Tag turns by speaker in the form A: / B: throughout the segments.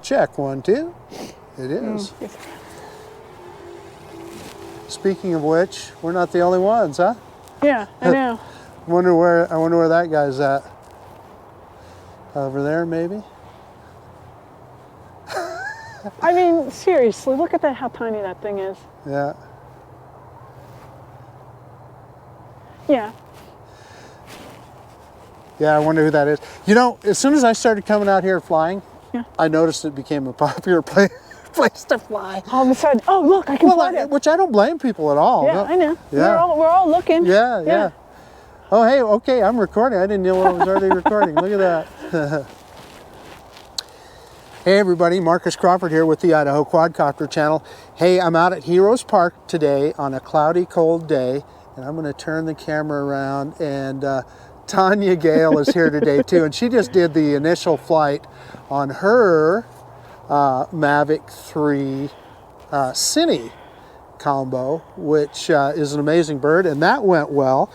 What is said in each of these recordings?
A: Check, 1, 2. It is.
B: Yes.
A: Speaking of which, we're not the only ones, huh?
B: Yeah, I know.
A: I wonder where that guy's at. Over there, maybe?
B: I mean, seriously, look at that, how tiny that thing is.
A: Yeah.
B: Yeah.
A: Yeah, I wonder who that is. You know, as soon as I started coming out here flying,
B: Yeah.
A: I noticed it became a popular place to fly.
B: All of a sudden, oh look, I can fly there.
A: Which I don't blame people at all.
B: Yeah,
A: No.
B: I know.
A: Yeah.
B: We're all looking.
A: Yeah. Oh, hey, okay, I'm recording. I didn't know I was already recording. Look at that. Hey everybody, Marcus Crawford here with the Idaho Quadcopter channel. Hey, I'm out at Heroes Park today on a cloudy, cold day, and I'm going to turn the camera around, and Tania Gail is here today too, and she just did the initial flight on her Mavic 3 Cine combo, which is an amazing bird, and that went well.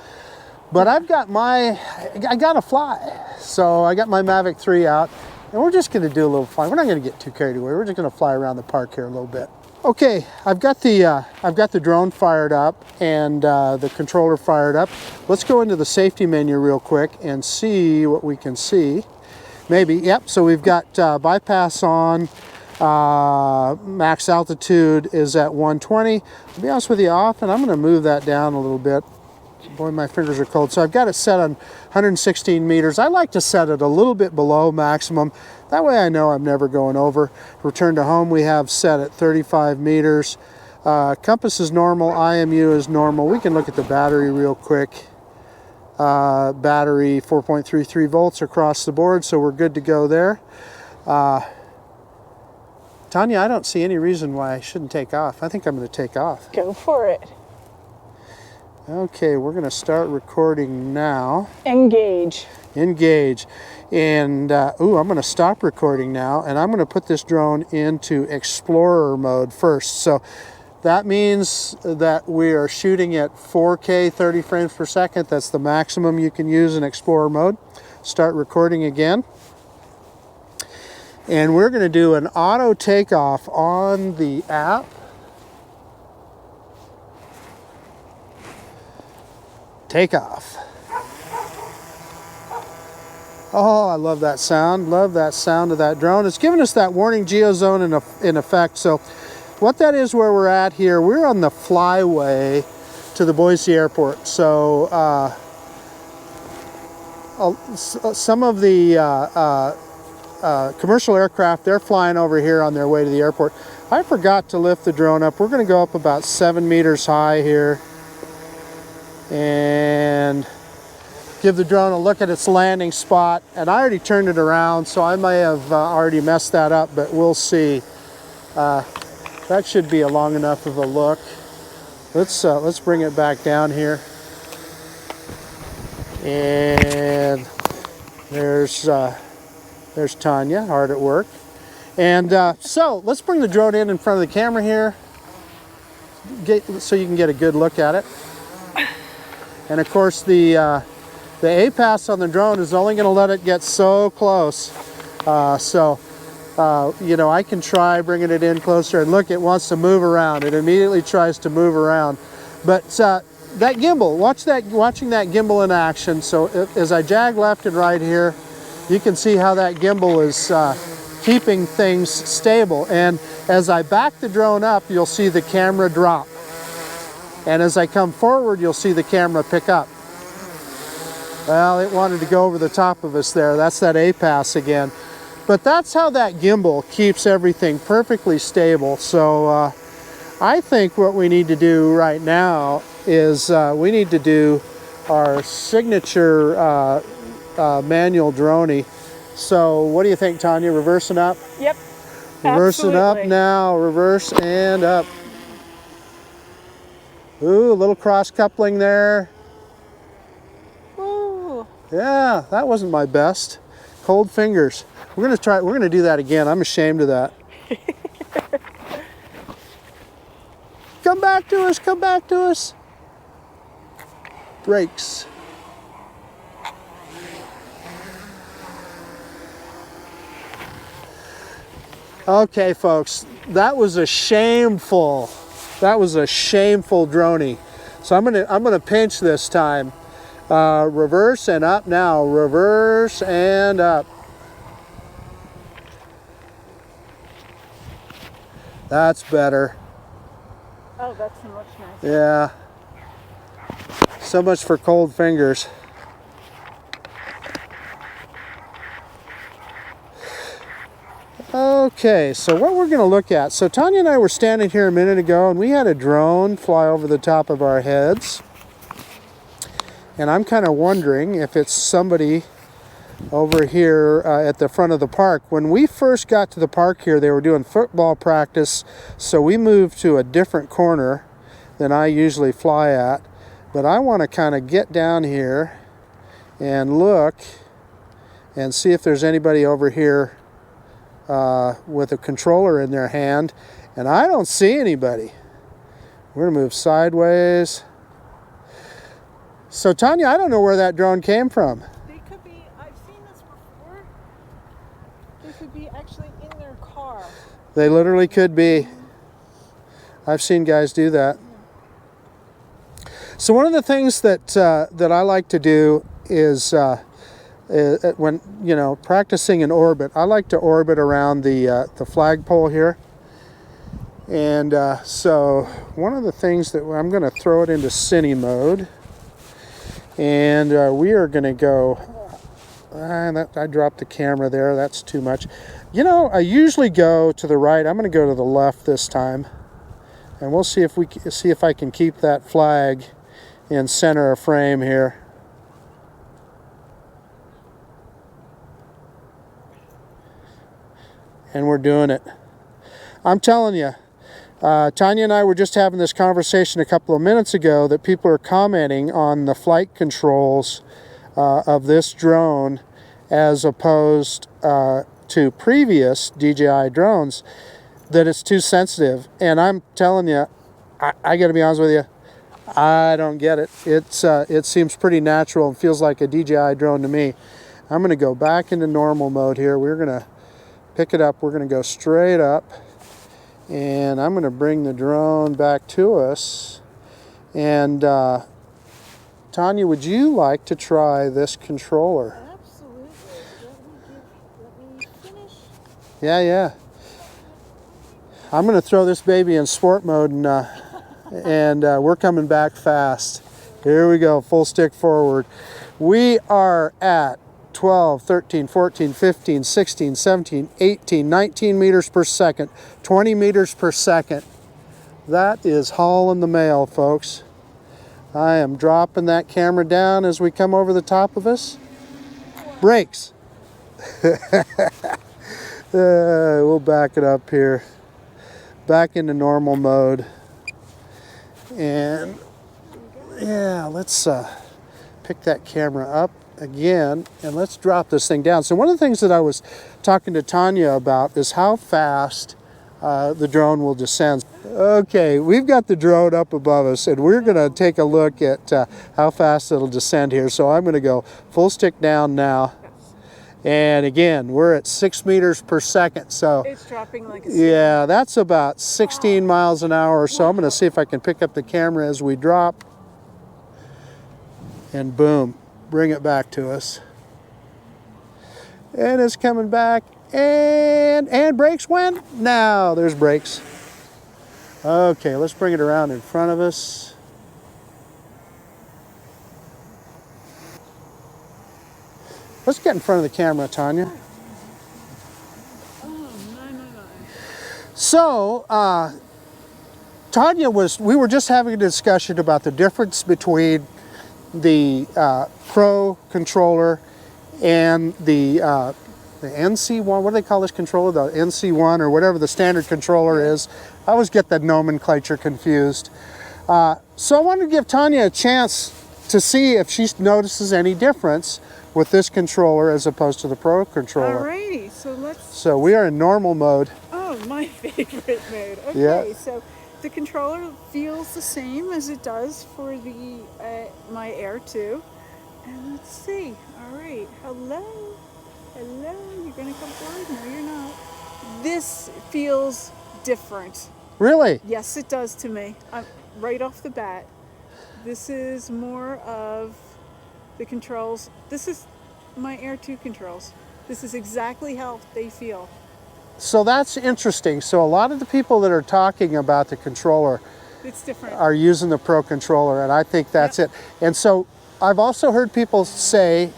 A: But I got to fly, so I got my Mavic 3 out. And we're just going to do a little flying. We're not going to get too carried away. We're just going to fly around the park here a little bit. Okay, I've got the drone fired up and the controller fired up. Let's go into the safety menu real quick and see what we can see. Maybe, yep. So we've got bypass on. Max altitude is at 120. To be honest with you, off, and I'm going to move that down a little bit. Boy, my fingers are cold. So I've got it set on 116 meters. I like to set it a little bit below maximum. That way I know I'm never going over. Return to home we have set at 35 meters. Compass is normal. IMU is normal. We can look at the battery real quick. Battery 4.33 volts across the board, so we're good to go there. Tania, I don't see any reason why I shouldn't take off. I think I'm going to take off.
B: Go for it.
A: Okay, we're going to start recording now.
B: Engage.
A: Engage. And, ooh, I'm going to stop recording now, and I'm going to put this drone into Explorer mode first. So that means that we are shooting at 4K 30 frames per second. That's the maximum you can use in Explorer mode. Start recording again. And we're going to do an auto takeoff on the app. Takeoff. Oh, I love that sound. Love that sound of that drone. It's giving us that warning geozone in effect. So what that is where we're at here, we're on the flyway to the Boise airport. So some of the commercial aircraft, they're flying over here on their way to the airport. I forgot to lift the drone up. We're going to go up about 7 meters high here and give the drone a look at its landing spot. And I already turned it around, so I may have already messed that up, but we'll see. That should be a long enough of a look. Let's bring it back down here. And there's Tania, hard at work. And so let's bring the drone in front of the camera here, so you can get a good look at it. And of course the APAS on the drone is only going to let it get so close. You know, I can try bringing it in closer, and look, it wants to move around. It immediately tries to move around. But that gimbal, watching that gimbal in action. So as I jag left and right here, you can see how that gimbal is keeping things stable. And as I back the drone up, you'll see the camera drop. And as I come forward, you'll see the camera pick up. Well, it wanted to go over the top of us there. That's that APAS again. But that's how that gimbal keeps everything perfectly stable. So I think what we need to do right now is we need to do our signature manual droney. So what do you think, Tania? Reversing up?
B: Yep.
A: Reversing up now. Reverse and up. Ooh, a little cross coupling there.
B: Ooh.
A: Yeah, that wasn't my best. Cold fingers. We're gonna do that again. I'm ashamed of that. Come back to us, come back to us. Brakes. Okay, folks, that was a shameful droney. So I'm gonna pinch this time. Reverse and up now. Reverse and up. That's better.
B: Oh, that's much nicer.
A: Yeah. So much for cold fingers. Okay, so what we're going to look at. So Tanya and I were standing here a minute ago and we had a drone fly over the top of our heads. And I'm kind of wondering if it's somebody over here at the front of the park. When we first got to the park here, they were doing football practice, so we moved to a different corner than I usually fly at. But I want to kind of get down here and look and see if there's anybody over here with a controller in their hand, and I don't see anybody. We're gonna move sideways. So Tanya, I don't know where that drone came from.
B: They could be, I've seen this before, they could be actually in their car.
A: They literally could be. I've seen guys do that. So one of the things that I like to do is when practicing in orbit, I like to orbit around the flagpole here. And so one of the things that I'm going to throw it into cine mode, and we are going to go. I dropped the camera there. That's too much. I usually go to the right. I'm going to go to the left this time, and we'll see if I can keep that flag in center of frame here. And we're doing it. I'm telling you, Tanya and I were just having this conversation a couple of minutes ago that people are commenting on the flight controls of this drone as opposed to previous DJI drones, that it's too sensitive. And I'm telling you, I got to be honest with you, I don't get it. It seems pretty natural and feels like a DJI drone to me. I'm going to go back into normal mode here. We're going to pick it up. We're going to go straight up, and I'm going to bring the drone back to us. And Tanya, would you like to try this controller?
B: Absolutely. Let me finish.
A: Yeah. I'm going to throw this baby in sport mode, and we're coming back fast. Here we go, full stick forward. We are at 12, 13, 14, 15, 16, 17, 18, 19 meters per second, 20 meters per second. That is hauling the mail, folks. I am dropping that camera down as we come over the top of us. Brakes. We'll back it up here. Back into normal mode. And yeah, let's pick that camera up again, and let's drop this thing down. So one of the things that I was talking to Tanya about is how fast the drone will descend. Okay, we've got the drone up above us, and we're going to take a look at how fast it'll descend here. So I'm going to go full stick down now. And again, we're at 6 meters per second. So
B: It's dropping like a
A: yeah, that's about 16 miles an hour or so. I'm going to see if I can pick up the camera as we drop. And boom, bring it back to us. And it's coming back. And brakes went. Now there's brakes. Okay, let's bring it around in front of us. Let's get in front of the camera, Tanya. So, we were just having a discussion about the difference between the Pro controller and the NC1. What do they call this controller? The NC1 or whatever the standard controller is. I always get the nomenclature confused. So I wanted to give Tanya a chance to see if she notices any difference with this controller as opposed to the Pro controller.
B: Alrighty, so let's...
A: So we are in normal mode.
B: Oh, my favorite mode. Okay,
A: Yeah.
B: so the controller feels the same as it does for the my Air 2. And let's see. Alright, hello. Hello, you're gonna come forward? No, you're not. This feels different.
A: Really?
B: Yes, it does to me. Right off the bat. This is more of the controls. This is my Air 2 controls. This is exactly how they feel.
A: So that's interesting. So a lot of the people that are talking about the controller
B: It's different.
A: are using the Pro controller, and I think that's it. And so I've also heard people say,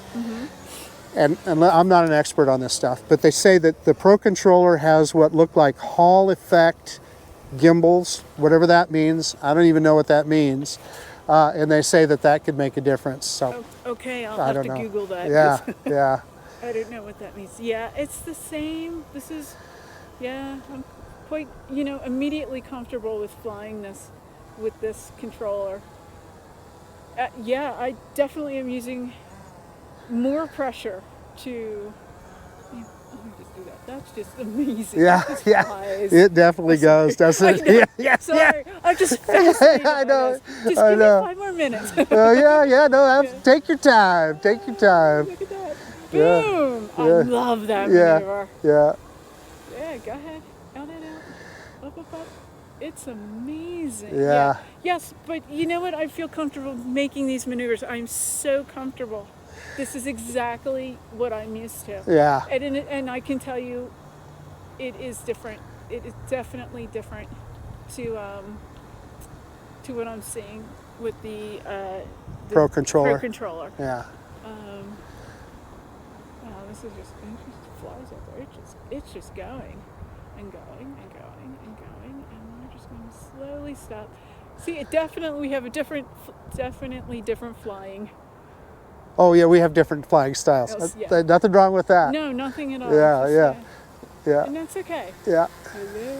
A: and I'm not an expert on this stuff, but they say that the Pro controller has what look like Hall effect gimbals, whatever that means. I don't even know what that means. And they say that that could make a difference. So
B: Okay, I'll
A: I
B: have
A: don't
B: to
A: know.
B: Google that.
A: Yeah,
B: 'Cause
A: yeah.
B: I don't know what that means. Yeah, it's the same. This is, yeah, I'm quite, immediately comfortable with flying this with this controller. Yeah, I definitely am using more pressure to. Let me just do that. That's just amazing.
A: Yeah,
B: It just
A: yeah.
B: flies.
A: It definitely goes, doesn't
B: I know.
A: it? Yeah,
B: Sorry, I'm just fascinated.
A: I
B: by
A: know.
B: this. Just
A: I
B: give
A: know.
B: me 5 more minutes.
A: Yeah. No, take your time. Take your time.
B: Look at that.
A: Yeah,
B: Boom! I
A: yeah,
B: love that
A: Yeah,
B: maneuver.
A: yeah.
B: Yeah, go ahead. Out and out. Up. It's amazing.
A: Yeah.
B: Yes, but you know what? I feel comfortable making these maneuvers. I'm so comfortable. This is exactly what I'm used to.
A: Yeah.
B: And I can tell you, it is different. It is definitely different to what I'm seeing with the
A: Pro controller.
B: Pro controller.
A: Yeah.
B: Wow, this is just it just flies out there. It's just going and going and going and going, and we're just going to slowly stop. See, we have a definitely different flying.
A: Oh yeah, we have different flying styles.
B: Yes, yeah.
A: Nothing wrong with that.
B: No, nothing at all.
A: Yeah, yeah.
B: And that's okay.
A: Yeah.
B: Hello.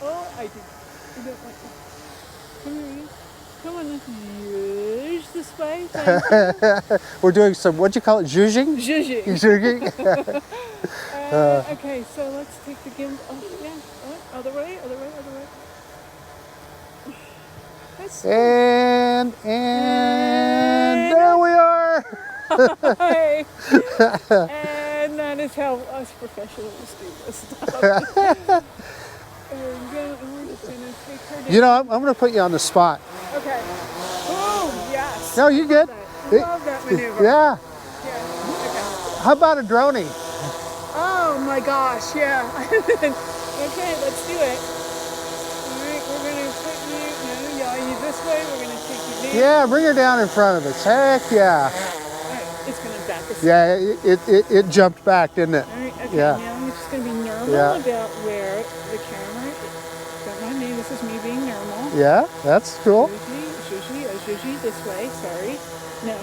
B: Oh, I don't want to. Come here. Come on, let's use this way.
A: We're doing some, what'd you call it, zhuzhing?
B: Zhuzhing.
A: Zhuzhing?
B: Okay, so let's take the gimbal. Oh, yeah. Oh, other way. That's
A: and there we are.
B: Hi. And that is how us professionals do this stuff. And we're just going to take her down.
A: You know, I'm going to put you on the spot.
B: Okay. Oh, yes.
A: No, you're good.
B: I love that maneuver.
A: Yeah.
B: Okay.
A: How about a droning?
B: Oh my gosh, yeah. Okay, let's do it. Alright, we're going to put you this way, we're going to take you down.
A: Yeah, bring her down in front of us. Heck yeah.
B: Alright, it's going to back us.
A: Yeah, it jumped back, didn't it?
B: Alright, okay,
A: Yeah.
B: now we're just going to be normal about where the camera is. Don't mind me, this is me being normal.
A: Yeah, that's cool.
B: Zhuzhy, this way, sorry. No,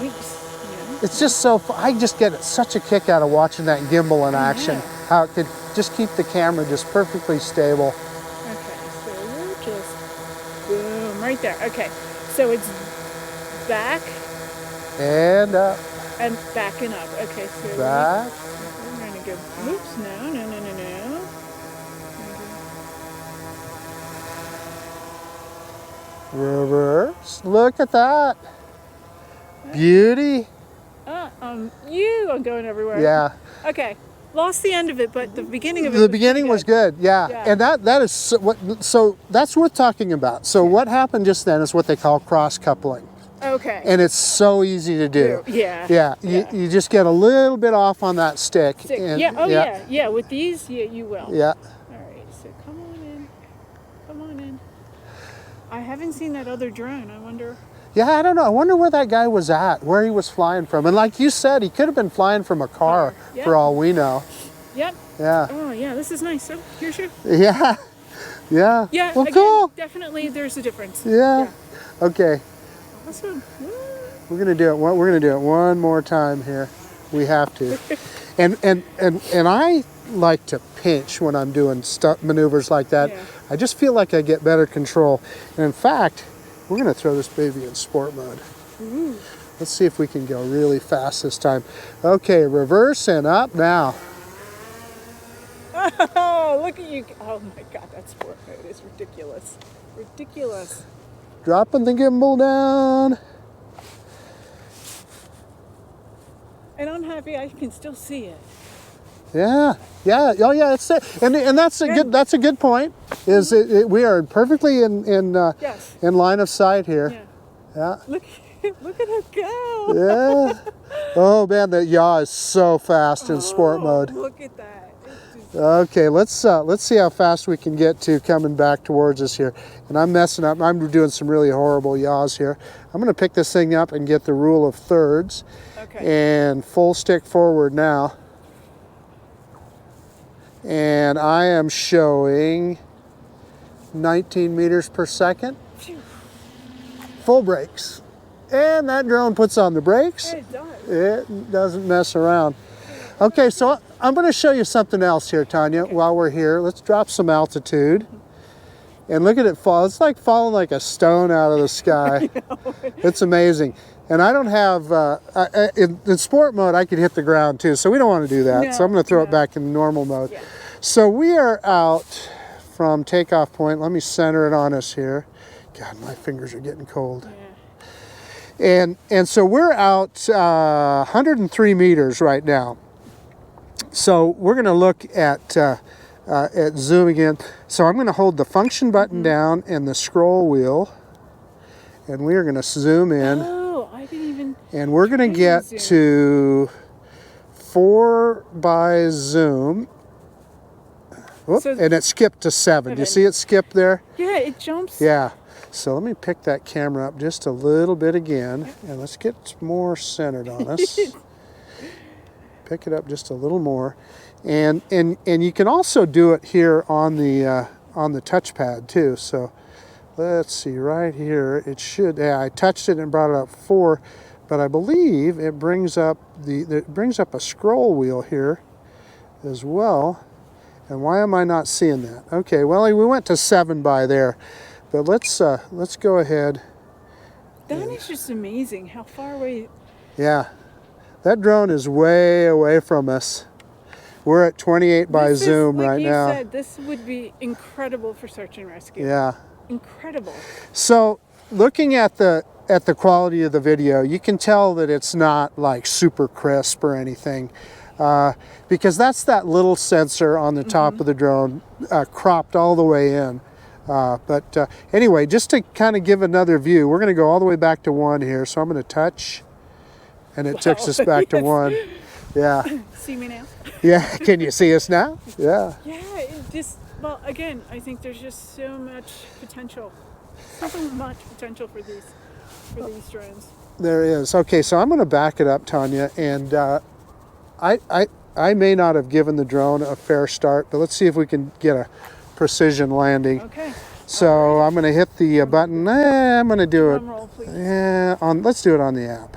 A: It's just so I just get such a kick out of watching that gimbal in action. How it could just keep the camera just perfectly stable.
B: Okay, so we're just boom, right there. Okay, so it's back
A: And up.
B: and backing up. Okay, so
A: Back.
B: we're going to go, oops, no.
A: Reverse. Look at that. Beauty.
B: I'm going everywhere.
A: Yeah.
B: Okay, lost the end of it, but the beginning of it
A: The beginning was good. Yeah. And that is so that's worth talking about. So what happened just then is what they call cross coupling.
B: Okay.
A: And it's so easy to do.
B: Yeah.
A: You just get a little bit off on that stick. And,
B: yeah. With these, you will.
A: Yeah.
B: All right, so come on in. I haven't seen that other drone. I wonder.
A: Yeah, I don't know. I wonder where that guy was at, where he was flying from. And like you said, he could have been flying from a car for all we know.
B: Yep.
A: Yeah.
B: Oh, yeah, this is nice. So, here's your...
A: Yeah. Yeah.
B: Yeah,
A: Well,
B: again,
A: cool.
B: Definitely there's a difference.
A: Yeah. Okay.
B: Awesome.
A: We're gonna do it. We're gonna do it one more time here. We have to. And I like to pinch when I'm doing maneuvers like that.
B: Yeah.
A: I just feel like I get better control. And in fact, we're gonna throw this baby in sport mode.
B: Ooh.
A: Let's see if we can go really fast this time. Okay, reverse and up now.
B: Oh, look at you. Oh my God, that sport mode is ridiculous. Ridiculous.
A: Dropping the gimbal down.
B: And I'm happy I can still see it.
A: Yeah, yeah, oh yeah, it's and that's a good point. Is we are perfectly in
B: Yes.
A: in line of sight here.
B: Yeah.
A: Yeah.
B: Look at her go.
A: Yeah. Oh man, the yaw is so fast in sport mode.
B: Look at that. It's just...
A: Okay, let's see how fast we can get to coming back towards us here. And I'm messing up. I'm doing some really horrible yaws here. I'm going to pick this thing up and get the rule of thirds.
B: Okay.
A: And full stick forward now. And I am showing 19 meters per second.
B: Phew.
A: Full brakes. And that drone puts on the brakes.
B: It does.
A: It doesn't mess around. Okay, so I'm going to show you something else here, Tanya, while we're here. Let's drop some altitude. And look at it fall. It's like falling like a stone out of the sky. It's amazing. And I don't have, in sport mode, I could hit the ground too. So we don't want to do that.
B: No,
A: so I'm going to throw it back in normal mode.
B: Yeah.
A: So we are out from takeoff point. Let me center it on us here. God, my fingers are getting cold.
B: Yeah.
A: And so we're out 103 meters right now. So we're going to look at zooming in. So I'm going to hold the function button down and the scroll wheel. And we are going to zoom in.
B: Oh, I didn't even...
A: And we're going to get to 4 by zoom. Whoop,
B: So,
A: and it skipped to 7. Do you see it skip there?
B: yeah, it jumps.
A: Yeah. So let me pick that camera up just a little bit again. And let's get more centered on us. Pick it up just a little more. And you can also do it here on the touchpad too. So let's see, right here, it should, yeah, I touched it and brought it up 4, but I believe it brings up a scroll wheel here as well. And why am I not seeing that? Okay, well, we went to 7 by there, but let's go ahead.
B: That is just amazing how far away.
A: Yeah, that drone is way away from us. We're at 28 by zoom
B: like
A: right
B: you
A: now.
B: Said, this would be incredible for search and rescue.
A: Yeah.
B: Incredible.
A: So looking at the quality of the video, you can tell that it's not like super crisp or anything, because that's that little sensor on the top of the drone cropped all the way in. But anyway, just to kind of give another view, we're going to go all the way back to 1 here. So I'm going to touch, and it takes us back to 1. Yeah.
B: See me now?
A: Yeah. Can you see us now? Yeah.
B: Yeah, it just, well, again, I think there's just so much potential. So much potential for these drones.
A: There is. Okay, so I'm going to back it up, Tanya, and I may not have given the drone a fair start, but let's see if we can get a precision landing.
B: Okay.
A: So I'm going to hit the button. I'm going to do it.
B: Drum roll, please.
A: Yeah, let's do it on the app.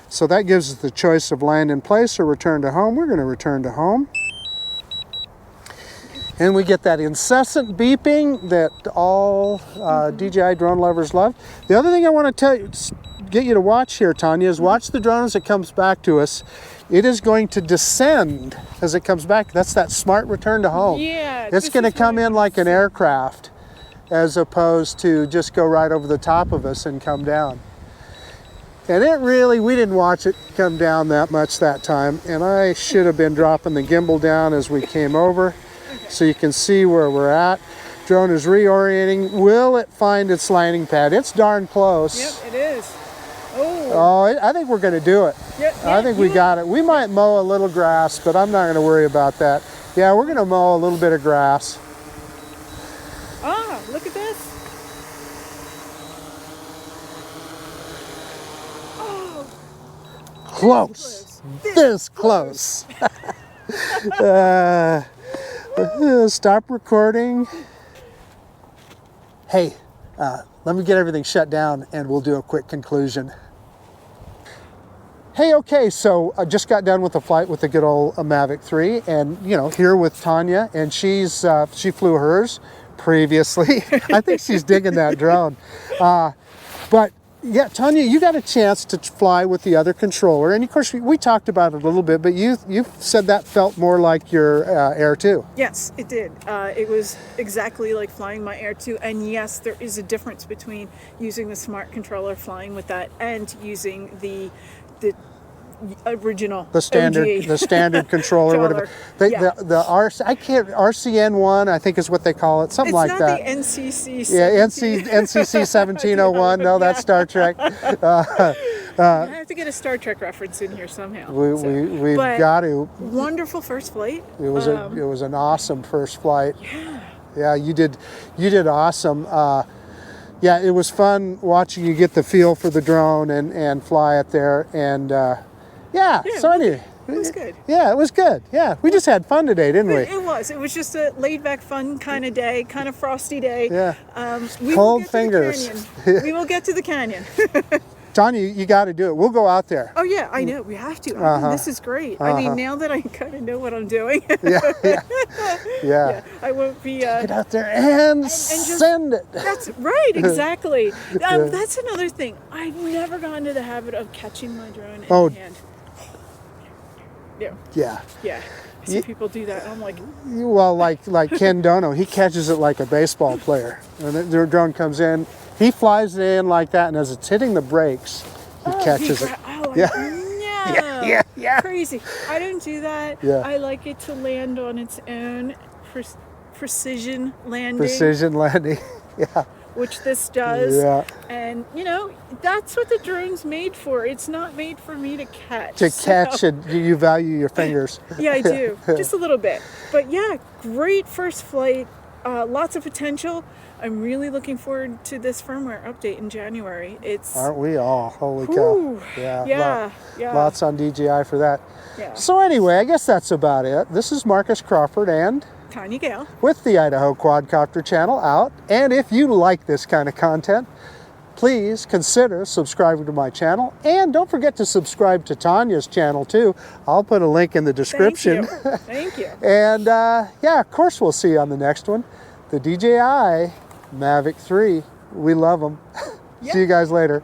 A: So that gives us the choice of land in place or return to home. We're going to return to home. And we get that incessant beeping that all DJI drone lovers love. The other thing I want to get you to watch here, Tanya, is watch the drone as it comes back to us. It is going to descend as it comes back. That's that smart return to home.
B: Yeah.
A: It's going to come in like an aircraft as opposed to just go right over the top of us and come down. And we didn't watch it come down that much that time. And I should have been dropping the gimbal down as we came over. So you can see where we're at. Drone is reorienting. Will it find its landing pad? It's darn close.
B: Yep, it is.
A: Oh, I think we're going to do it. I think we got it. We might mow a little grass, but I'm not going to worry about that. Yeah, we're going to mow a little bit of grass.
B: Ah, look at this. Oh.
A: Close. This close. Stop recording. Hey, let me get everything shut down and we'll do a quick conclusion. Hey, okay, so I just got done with a flight with the good old Mavic 3, and here with Tanya, and she flew hers previously. I think she's digging that drone. But yeah, Tanya, you got a chance to fly with the other controller, and of course we talked about it a little bit, but you said that felt more like your Air 2.
B: Yes, it did. It was exactly like flying my Air 2, and yes, there is a difference between using the smart controller, flying with that, and using the original.
A: The standard,
B: OG.
A: the standard controller, whatever.
B: Yeah.
A: RCN one, I think is what they call it, something
B: It's
A: like
B: not
A: that.
B: the NCC.
A: Yeah, NCC 1701. No, that's Star Trek.
B: I have to get a Star Trek reference in here somehow.
A: We've
B: But
A: got to.
B: Wonderful first flight.
A: It was an awesome first flight. Yeah, you did awesome. Yeah, it was fun watching you get the feel for the drone and fly it there. And so anyway.
B: It was good.
A: Yeah, it was good. Yeah, we just had fun today, didn't we?
B: It was. It was just a laid-back, fun kind of day, kind of frosty day.
A: Yeah.
B: We
A: Cold
B: will get
A: fingers.
B: To the canyon. We will get to the canyon.
A: Tanya, you got to do it. We'll go out there.
B: Oh yeah, I know. We have to. I mean, this is great. I mean, now that I kind of know what I'm doing.
A: Yeah.
B: I won't be.
A: Get out there and
B: just
A: send it.
B: That's right. Exactly. That's another thing. I've never gotten into the habit of catching my drone in hand.
A: Yeah.
B: Yeah. I see people do that. I'm like,
A: well, like Ken Dono, he catches it like a baseball player. When their drone comes in, he flies it in like that, and as it's hitting the brakes, he catches it. Yeah.
B: Crazy. I don't do that.
A: Yeah.
B: I like it to land on its own. Precision landing.
A: Precision landing. Yeah.
B: Which this does.
A: Yeah.
B: And that's what the drone's made for. It's not made for me to catch.
A: To catch it, you value your fingers.
B: Yeah, I do. Just a little bit. But yeah, great first flight. Lots of potential. I'm really looking forward to this firmware update in January.
A: Aren't we all? Holy cow.
B: Yeah.
A: Lots on DJI for that.
B: Yeah.
A: So anyway, I guess that's about it. This is Marcus Crawford and
B: Tania Gail
A: with the Idaho Quadcopter channel out. And if you like this kind of content, please consider subscribing to my channel. And don't forget to subscribe to Tanya's channel too. I'll put a link in the description.
B: Thank you.
A: And of course we'll see you on the next one. The DJI Mavic 3. We love them. See you guys later.